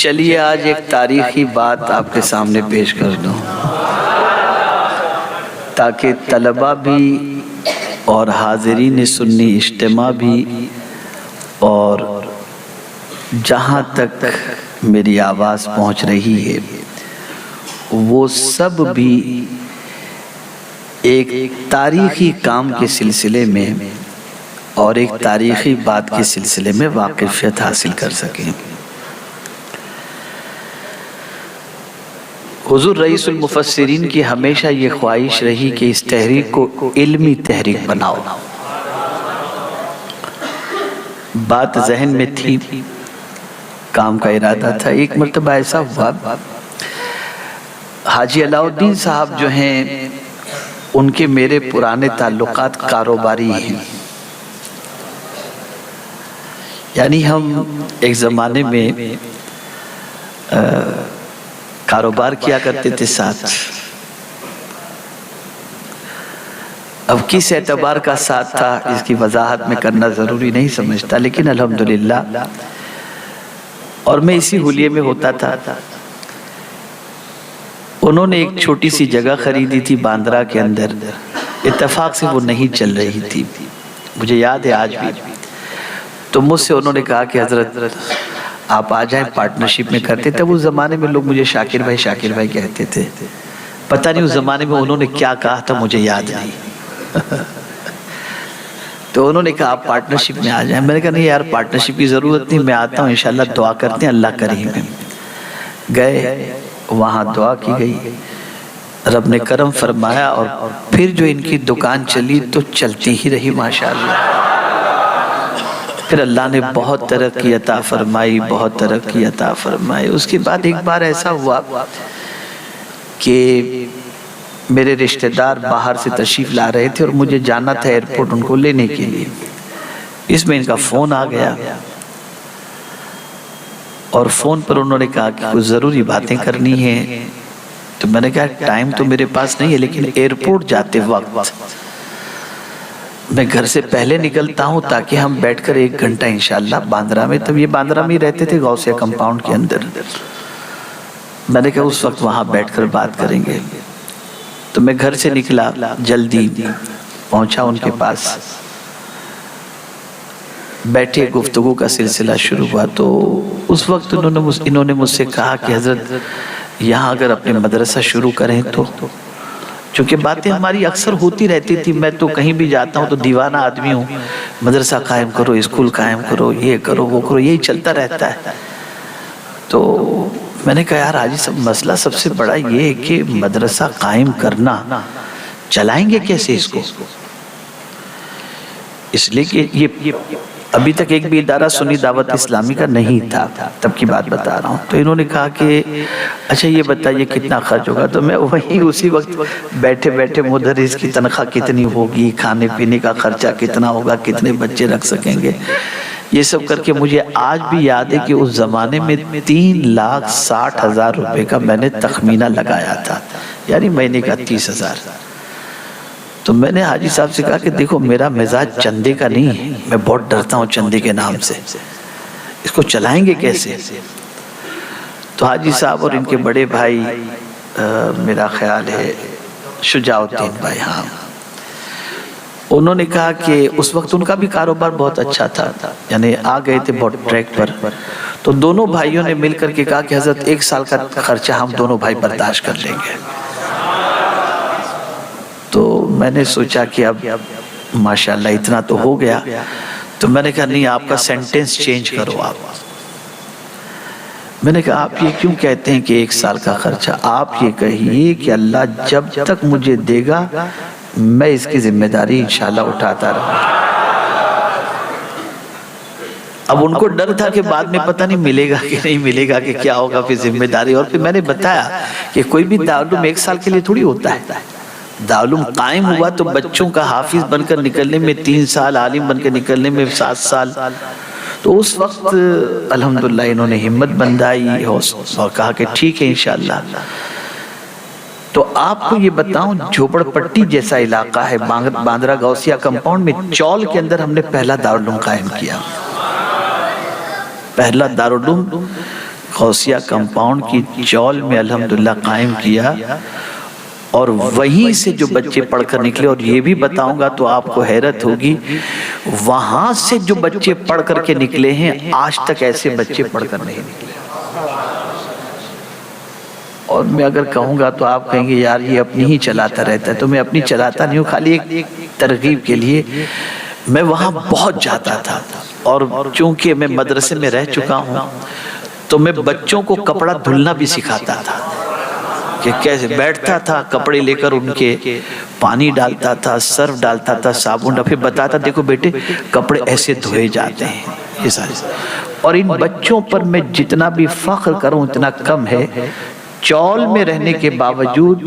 چلیے آج ایک تاریخی بات آپ کے سامنے پیش کر دوں تاکہ طلبہ بھی اور حاضرین سنی اجتماع بھی اور جہاں تک میری آواز پہنچ رہی ہے وہ سب بھی ایک تاریخی کام کے سلسلے میں اور ایک تاریخی بات کے سلسلے میں واقفیت حاصل کر سکیں۔ حضور رئیس المفسرین کی ہمیشہ یہ خواہش رہی کہ اس تحریک کو علمی تحریک بناؤ۔ بات ذہن میں تھی، کام کا ارادہ تھا۔ ایک مرتبہ ایسا ہوا، حاجی علاء الدین صاحب جو ہیں ان کے میرے پرانے تعلقات کاروباری ہیں، یعنی ہم ایک زمانے میں کاروبار کیا کرتے تھے ساتھ۔ اب کس اعتبار کا ساتھ تھا اس کی وضاحت میں کرنا ضروری نہیں سمجھتا، لیکن الحمدللہ اور میں اسی حلیے میں ہوتا تھا۔ انہوں نے ایک چھوٹی سی جگہ خریدی تھی باندرا کے اندر، اتفاق سے وہ نہیں چل رہی تھی، مجھے یاد ہے آج بھی۔ تو مجھ سے انہوں نے کہا کہ حضرت آپ آ جائیں، پارٹنرشپ میں کرتے تھے۔ وہ زمانے میں لوگ مجھے شاکر بھائی کہتے تھے، پتہ نہیں اس زمانے میں انہوں نے کیا کہا تھا، مجھے یاد نہیں۔ تو انہوں نے کہا آپ پارٹنرشپ میں آ جائیں۔ میں نے کہا نہیں یار، پارٹنرشپ کی ضرورت نہیں، میں آتا ہوں، انشاءاللہ دعا کرتے ہیں، اللہ کریم ہے۔ گئے وہاں، دعا کی گئی، رب نے کرم فرمایا، اور پھر جو ان کی دکان چلی تو چلتی ہی رہی ماشاءاللہ۔ پھر اللہ نے بہت ترقی عطا فرمائی، بہت ترقی عطا فرمائی۔ اس کے بعد ایک بار ایسا ہوا کہ میرے رشتہ دار باہر سے تشریف لا رہے تھے اور مجھے جانا تھا ایئرپورٹ ان کو لینے کے لیے۔ اس میں ان کا فون آ گیا اور فون پر انہوں نے کہا کہ کچھ ضروری باتیں کرنی ہیں۔ تو میں نے کہا ٹائم تو میرے پاس نہیں ہے، لیکن ایئرپورٹ جاتے وقت میں گھر سے پہلے نکلتا ہوں تاکہ ہم بیٹھ کر 1 گھنٹہ انشاءاللہ باندرا میں، تب یہ باندرا میں ہی رہتے تھے غوثیہ کمپاؤنڈ کے اندر، میں نے کہا اس وقت وہاں بیٹھ کر بات کریں گے۔ تو میں گھر سے نکلا، جلدی پہنچا ان کے پاس، بیٹھے، گفتگو کا سلسلہ شروع ہوا۔ تو اس وقت انہوں نے مجھ سے کہا کہ حضرت یہاں اگر اپنے مدرسہ شروع کریں تو، چونکہ باتیں ہماری اکثر ہوتی رہتی تھی، میں تو کہیں بھی جاتا ہوں تو دیوانہ آدمی ہوں، مدرسہ قائم کرو، اسکول قائم کرو، یہ کرو وہ کرو، یہی چلتا رہتا ہے۔ تو میں نے کہا یار حاجی صاحب، مسئلہ سب سے بڑا یہ ہے کہ مدرسہ قائم کرنا، چلائیں گے کیسے اس کو؟ اس لیے کہ یہ ابھی تک ایک بھی ادارہ سنی دعوت اسلامی کا نہیں تھا، تب کی بات بتا رہا ہوں۔ تو انہوں نے کہا کہ اچھا یہ بتائیے کتنا خرچ ہوگا؟ تو میں وہیں اسی وقت بیٹھے بیٹھے مدرس کی تنخواہ کتنی ہوگی، کھانے پینے کا خرچہ کتنا ہوگا، کتنے بچے رکھ سکیں گے، یہ سب کر کے مجھے آج بھی یاد ہے کہ اس زمانے میں 3,60,000 روپے کا میں نے تخمینہ لگایا تھا، یعنی مہینے کا 30,000۔ تو میں نے حاجی صاحب سے کہا کہ دیکھو میرا مزاج چندے کا نہیں ہے، میں بہت ڈرتا ہوں چندے کے نام سے، اس کو چلائیں گے کیسے؟ تو حاجی صاحب اور ان کے بڑے بھائی، میرا خیال ہے شجاع الدین بھائی، ہاں، انہوں نے کہا کہ اس وقت ان کا بھی کاروبار بہت اچھا تھا، یعنی آ گئے تھے بہت ٹریک پر۔ تو دونوں بھائیوں نے مل کر کے کہا کہ حضرت 1 سال کا خرچہ ہم دونوں بھائی برداشت کر لیں گے۔ تو میں نے سوچا کہ اب ماشاءاللہ اتنا تو ہو گیا، تو میں نے کہا نہیں آپ کا سینٹنس چینج کرو۔ آپ، میں نے کہا آپ یہ کیوں کہتے ہیں کہ 1 سال کا خرچہ؟ آپ یہ کہیے کہ اللہ جب تک مجھے دے گا میں اس کی ذمہ داری انشاءاللہ اٹھاتا رہوں۔ اب ان کو ڈر تھا کہ بعد میں پتہ نہیں ملے گا کہ نہیں ملے گا، کہ کیا ہوگا پھر ذمہ داری۔ اور پھر میں نے بتایا کہ کوئی بھی دارالعلوم 1 سال کے لیے تھوڑی ہوتا ہے، دارالعلوم قائم ہوا تو بچوں کا حافظ بن کر نکلنے میں 3 سال، عالم بن کے نکلنے میں 7 سال۔ تو اس وقت الحمدللہ انہوں نے ہمت بندھائی اور کہا کہ ٹھیک ہے انشاءاللہ۔ تو آپ کو یہ بتاؤں، جھوپڑ پٹی جیسا علاقہ ہے باندرا غوثیہ کمپاؤنڈ میں، چول کے اندر ہم نے پہلا دارالعلوم قائم کیا، پہلا دارالعلوم غوثیہ کمپاؤنڈ کی چول میں الحمدللہ قائم کیا، اور وہیں سے جو بچے پڑھ کر نکلے، اور یہ بھی بتاؤں گا تو آپ کو حیرت ہوگی، وہاں سے جو بچے پڑھ کر کے نکلے ہیں آج تک ایسے بچے پڑھ کر نہیں نکلے۔ اور میں اگر کہوں گا تو آپ کہیں گے یار یہ اپنی ہی چلاتا رہتا ہے، تو میں اپنی چلاتا نہیں ہوں، خالی ایک ترغیب کے لیے۔ میں وہاں بہت جاتا تھا، اور چونکہ میں مدرسے میں رہ چکا ہوں تو میں بچوں کو کپڑا دھلنا بھی سکھاتا تھا، کہ کیسے بیٹھتا تھا، کپڑے لے کر ان کے پانی ڈالتا تھا، سرف ڈالتا تھا، صابن، پھر بتاتا دیکھو بیٹے کپڑے ایسے دھوئے جاتے ہیں، یہ ساری۔ اور ان بچوں پر میں جتنا بھی فخر کروں اتنا کم ہے۔ چول میں رہنے کے باوجود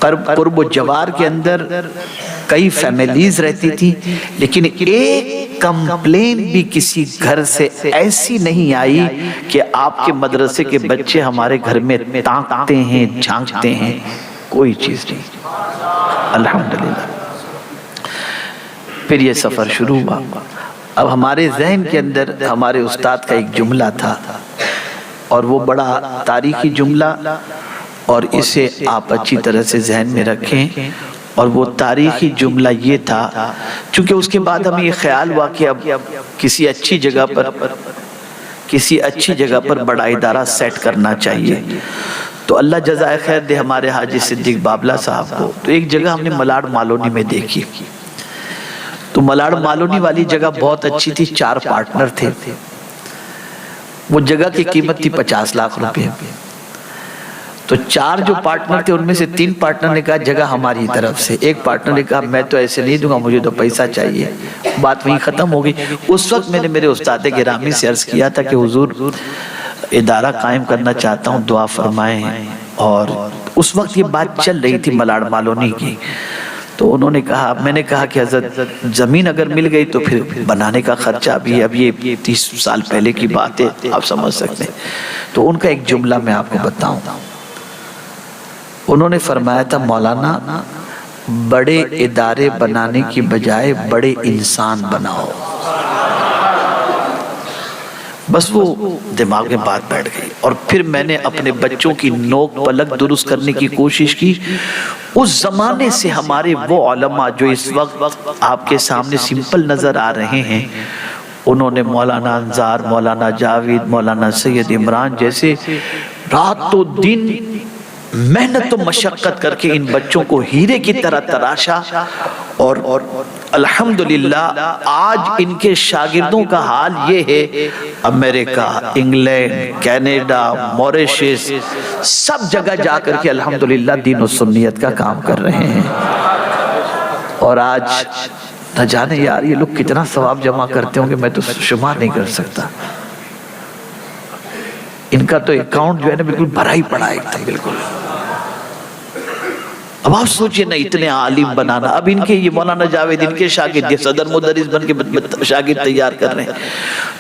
قرب و جوار کے اندر کئی فیملیز رہتی تھی، لیکن ایک کمپلین بھی کسی گھر سے ایسی نہیں آئی کہ آپ کے مدرسے کے بچے ہمارے گھر میں تانکتے ہیں، جھانکتے ہیں، کوئی چیز نہیں، الحمدللہ۔ پھر یہ سفر شروع ہوا۔ اب ہمارے ذہن کے اندر ہمارے استاد کا ایک جملہ تھا، اور وہ بڑا تاریخی جملہ، اور اسے آپ اچھی طرح سے ذہن میں رکھیں۔ اور وہ تاریخی جملہ یہ تھا، چونکہ اس کے بعد ہمیں یہ خیال ہوا کہ اب کسی اچھی جگہ پر بڑا ادارہ سیٹ کرنا چاہیے، تو اللہ جزائے خیر دے ہمارے حاجی صدیق بابلا صاحب کو۔ تو ایک جگہ ہم نے ملاڑ مالونی میں دیکھی، تو ملاڑ مالونی والی جگہ بہت اچھی تھی، 4 پارٹنر تھے، وہ جگہ کی قیمت تھی 50 لاکھ روپے۔ تو 4 جو پارٹنر تھے ان میں سے 3 پارٹنر نے کہا جگہ ہماری طرف سے، ایک پارٹنر نے کہا میں تو ایسے نہیں دوں گا، مجھے تو پیسہ چاہیے۔ بات وہیں ختم ہو گئی۔ اس وقت میں نے میرے استاد گرامی سے عرض کیا تھا کہ حضور ادارہ قائم کرنا چاہتا ہوں، دعا فرمائیں۔ اور اس وقت یہ بات چل رہی تھی ملاڑ مالونی کی، تو انہوں نے کہا، میں نے کہا کہ حضرت زمین اگر مل گئی تو پھر بنانے کا خرچہ بھی، اب یہ 30 سال پہلے کی بات ہے، آپ سمجھ سکتے ہیں۔ تو ان کا ایک جملہ میں آپ کو بتاؤں، انہوں نے فرمایا تھا مولانا بڑے ادارے بنانے کی بجائے بڑے انسان بناؤ۔ بس وہ دماغ میں بات بیٹھ گئی، اور پھر میں نے اپنے بچوں کی نوک پلک درست کرنے کی کوشش کی۔ اس زمانے سے ہمارے وہ علماء جو اس وقت آپ کے سامنے سمپل نظر آ رہے ہیں، انہوں نے مولانا انظار، مولانا جاوید، مولانا سید عمران جیسے رات و دن محنت و مشقت کر کے ان بچوں کو ہیرے کی طرح تراشا، اور الحمدللہ آج ان کے شاگردوں کا حال یہ ہے، امریکہ، انگلینڈ، کینیڈا، موریشس، سب جگہ جا کر کے الحمدللہ دین و سنیت کا کام کر رہے ہیں۔ اور آج نہ جانے یار یہ لوگ کتنا ثواب جمع کرتے ہوں گے، میں تو شمار نہیں کر سکتا۔ ان کا تو اکاؤنٹ جو ہے نا بالکل بھرا ہی پڑا ہے، بالکل۔ اب آپ سوچئے نا اتنے عالم بنانا، اب ان کے یہ مولانا جاوید ان کے شاگرد یہ صدر مدرس بن کے شاگرد تیار کر رہے ہیں،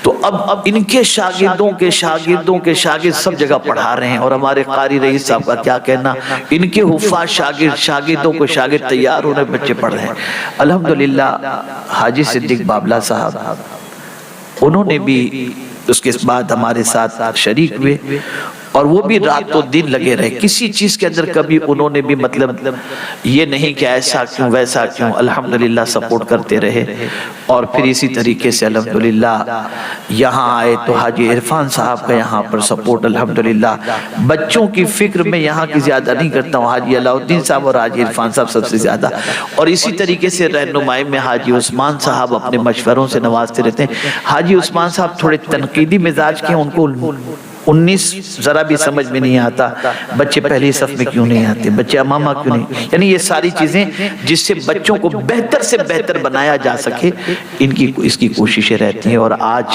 تو اب ان کے شاگردوں کے شاگردوں کے شاگرد سب جگہ پڑھا رہے ہیں۔ اور ہمارے قاری رئیس صاحب کا کیا کہنا، ان کے حفاظ شاگردوں کو شاگرد تیار ہو رہے ہیں، بچے پڑھ رہے ہیں۔ الحمدللہ حاجی صدیق بابلا صاحب انہوں نے بھی اس کے بعد ہمارے ساتھ شریک ہوئے، اور وہ بھی رات و دن لگے رہے، کسی چیز کے اندر کبھی انہوں نے بھی مطلب یہ نہیں کہ ایسا کیوں ویسا کیوں، الحمدللہ سپورٹ کرتے رہے۔ اور پھر اسی طریقے سے الحمدللہ یہاں آئے تو حاجی عرفان صاحب کا یہاں پر سپورٹ، الحمدللہ بچوں کی فکر میں یہاں کی زیادہ نہیں کرتا ہوں، حاجی علاء الدین صاحب اور حاجی عرفان صاحب سب سے زیادہ، اور اسی طریقے سے رہنمائی میں حاجی عثمان صاحب اپنے مشوروں سے نوازتے رہتے ہیں۔ حاجی عثمان صاحب تھوڑے تنقیدی مزاج کے ہیں، ان کو 19 ذرا بھی سمجھ میں نہیں آتا، بچے پہلی صف میں کیوں نہیں آتے، بچے امامہ کیوں نہیں، یعنی یہ ساری چیزیں جس سے بچوں کو بہتر سے بہتر بنایا جا سکے، اس کی کوششیں رہتی ہیں۔ اور آج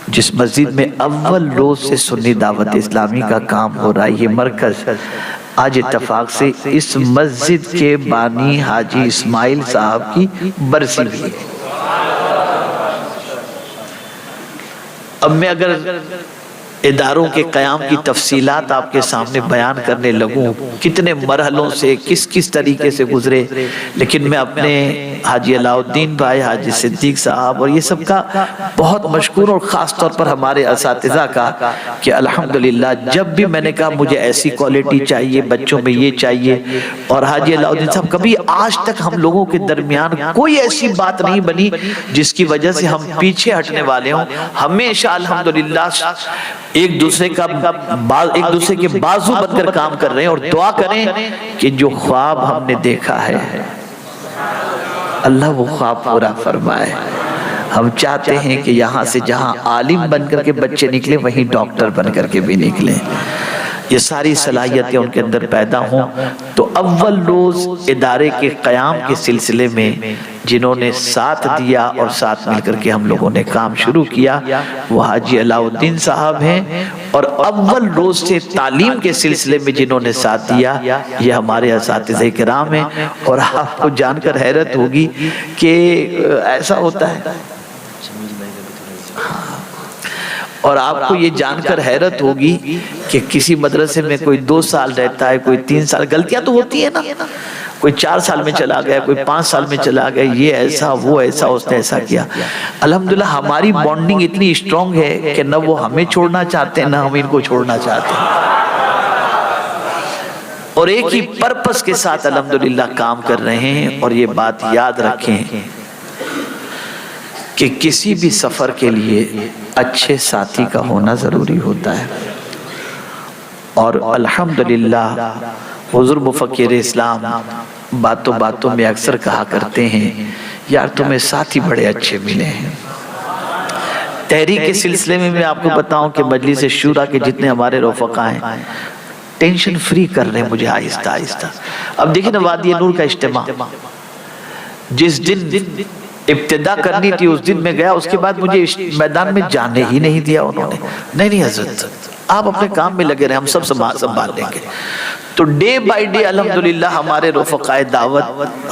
جس مسجد میں اول روز سے سنی دعوت اسلامی کا کام ہو رہا ہے، یہ مرکز، آج اتفاق سے اس مسجد کے بانی حاجی اسماعیل صاحب کی برسی بھی ہے۔ اب میں اگر اداروں کے قیام کی تفصیلات آپ کے سامنے بیان کرنے لگوں، کتنے مرحلوں سے کس کس طریقے سے گزرے، لیکن میں اپنے حاجی علاء الدین بھائی، حاجی صدیق صاحب اور یہ سب کا بہت مشکور، اور خاص طور پر ہمارے اساتذہ کا کہ الحمدللہ جب بھی میں نے کہا مجھے ایسی کوالٹی چاہیے، بچوں میں یہ چاہیے، اور حاجی علاء الدین صاحب کبھی آج تک ہم لوگوں کے درمیان کوئی ایسی بات نہیں بنی جس کی وجہ سے ہم پیچھے ہٹنے والے ہوں۔ ہمیشہ الحمدللہ ایک دوسرے کے بازو بن کر کام کر رہے ہیں، اور دعا کریں کہ جو خواب ہم نے دیکھا ہے اللہ وہ خواب پورا فرمائے۔ ہم چاہتے ہیں کہ یہاں سے جہاں عالم بن کر کے بچے نکلے وہیں ڈاکٹر بن کر کے بھی نکلیں، یہ ساری صلاحیتیں ان کے اندر پیدا ہوں۔ تو اول روز ادارے کے قیام کے سلسلے میں جنہوں نے ساتھ دیا اور ساتھ مل کر کے ہم لوگوں نے کام شروع کیا وہ حاجی علاء الدین صاحب ہیں، اور اول روز سے تعلیم کے سلسلے میں جنہوں نے ساتھ دیا یہ ہمارے اساتذہ کرام ہیں۔ اور آپ کو جان کر حیرت ہوگی کہ ایسا ہوتا ہے، اور آپ کو یہ جان کر حیرت ہوگی کہ کسی مدرسے میں کوئی 2 سال رہتا ہے، کوئی 3 سال، غلطیاں تو ہوتی ہیں نا، کوئی 4 سال میں چلا گیا، کوئی 5 سال میں چلا گیا، یہ ایسا وہ ایسا، اس نے ایسا کیا۔ الحمدللہ ہماری بانڈنگ اتنی اسٹرانگ ہے کہ نہ وہ ہمیں چھوڑنا چاہتے ہیں نہ ہم ان کو چھوڑنا چاہتے ہیں، اور ایک ہی پرپس کے ساتھ الحمدللہ کام کر رہے ہیں۔ اور یہ بات یاد رکھیں کہ کسی بھی سفر کے لیے اچھے ساتھی کا ہونا ضروری ہوتا ہے، اور الحمدللہ حضور مفکر اسلام باتوں باتوں میں اکثر کہا کرتے ہیں یار تمہیں ساتھی بڑے اچھے ملے ہیں۔ تحریک کے سلسلے میں آپ کو بتاؤں کہ مجلس شورا کے جتنے ہمارے رفقا ہیں ٹینشن فری کر رہے ہیں مجھے آہستہ آہستہ۔ اب دیکھیں نا وادی نور کا اجتماع جس دن ابتدا کرنی تھی اس دن میں گیا، اس کے بعد مجھے میدان میں جانے ہی نہیں دیا انہوں نے۔ نہیں حضرت آپ اپنے کام میں لگے رہے، ہم سب سنبھال لیں گے۔ تو ڈے بائی ڈے الحمدللہ ہمارے رفقائے دعوت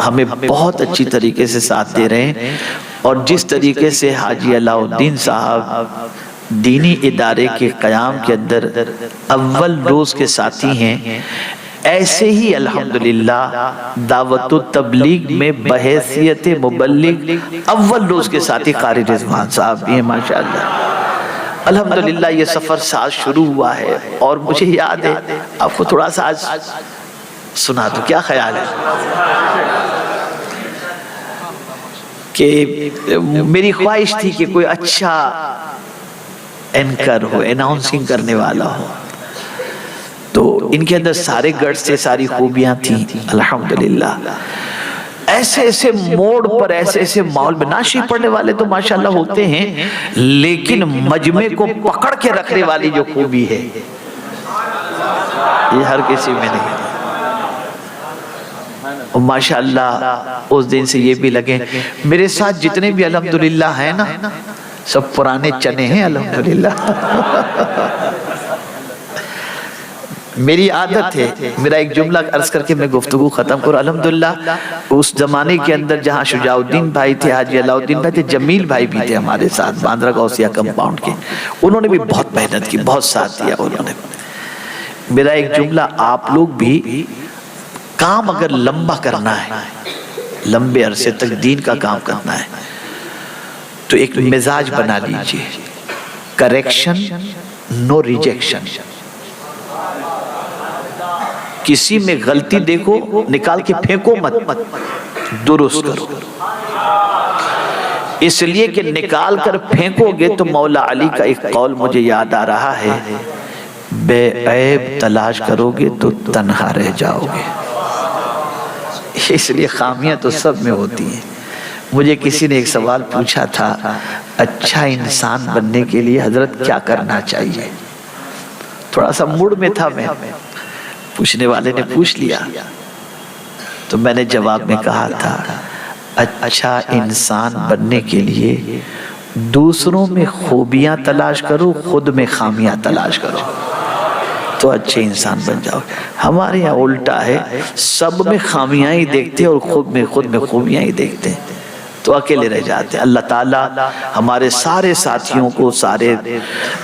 ہمیں بہت اچھی طریقے سے ساتھ دے رہے ہیں، اور جس طریقے سے حاجی علاء الدین صاحب دینی ادارے کے قیام کے اندر اول روز کے ساتھی ہیں، ایسے ہی الحمدللہ دعوت و تبلیغ میں بحیثیت مبلغ اول روز کے ساتھی قاری رضوان صاحب بھی ہیں ماشاءاللہ۔ الحمدللہ یہ سفر ساز شروع ہوا ہے، اور مجھے یاد ہے آپ کو تھوڑا سا آج سنا دوں، کیا خیال ہے کہ میری خواہش تھی کہ کوئی اچھا اینکر ہو، اناؤنسنگ کرنے والا ہو، تو ان کے اندر سارے گٹس تھے، ساری خوبیاں تھیں الحمدللہ۔ ایسے ایسے موڑ پر ایسے ایسے ماحول میں ناشی پڑھنے والے تو ماشاءاللہ ہوتے ہیں، لیکن مجمع کو پکڑ کے رکھنے والی جو خوبی ہے یہ ہر کسی میں نہیں ہے۔ اور ماشاءاللہ اس دن سے یہ بھی لگے میرے ساتھ جتنے بھی الحمدللہ ہیں نا سب پرانے چنے ہیں الحمدللہ۔ میری عادت ہے، میرا ایک جملہ عرض کر کے میں گفتگو ختم کروں۔ الحمدللہ اس زمانے کے اندر جہاں شجاع الدین بھائی تھے، حاجی علاء الدین بھائی تھے، جمیل بھائی بھی تھے ہمارے ساتھ باندرہ غوثیہ کمپاؤنڈ کے، انہوں نے بھی بہت محنت کی، بہت ساتھ دیا انہوں نے۔ میرا ایک جملہ، آپ لوگ بھی کام اگر لمبا کرنا ہے، لمبے عرصے تک دین کا کام کرنا ہے، تو ایک مزاج بنا لیجئے، کریکشن نو ریجیکشن۔ کسی میں غلطی دیکھو نکال کے پھینکو مت، درست کرو، اس لیے کہ نکال کر پھینکو گے تو مولا علی کا ایک قول مجھے یاد آ رہا ہے، بے عیب تلاش کرو گے تو تنہا رہ جاؤ گے۔ اس لیے خامیاں تو سب میں ہوتی ہیں۔ مجھے کسی نے ایک سوال پوچھا تھا، اچھا انسان بننے کے لیے حضرت کیا کرنا چاہیے؟ تھوڑا سا موڈ میں تھا میں، پوچھنے والے نے پوچھ لیا تو میں نے جواب میں کہا تھا، اچھا انسان بننے کے لیے دوسروں میں خوبیاں تلاش کرو، خود میں خامیاں تلاش کرو تو اچھے انسان بن جاؤ۔ ہمارے یہاں الٹا ہے، سب میں خامیاں ہی دیکھتے اور خود میں خوبیاں ہی دیکھتے ہیں۔ تو اکیلے رہ جاتے ہیں۔ اللہ تعالیٰ ہمارے سارے ساتھیوں کو، سارے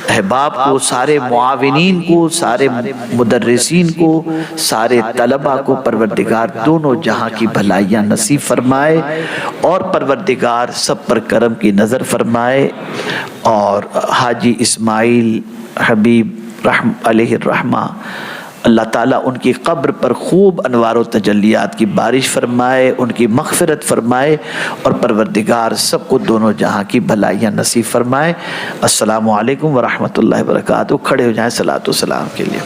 احباب کو، سارے معاونین کو، سارے مدرسین کو، سارے طلباء کو پروردگار دونوں جہاں کی بھلائیاں نصیب فرمائے، اور پروردگار سب پر کرم کی نظر فرمائے، اور حاجی اسماعیل حبیب علیہ الرحمہ اللہ تعالیٰ ان کی قبر پر خوب انوار و تجلیات کی بارش فرمائے، ان کی مغفرت فرمائے، اور پروردگار سب کو دونوں جہاں کی بھلائیاں نصیب فرمائے۔ السلام علیکم ورحمۃ اللہ وبرکاتہ۔ کھڑے ہو جائیں صلاۃ و سلام کے لیے۔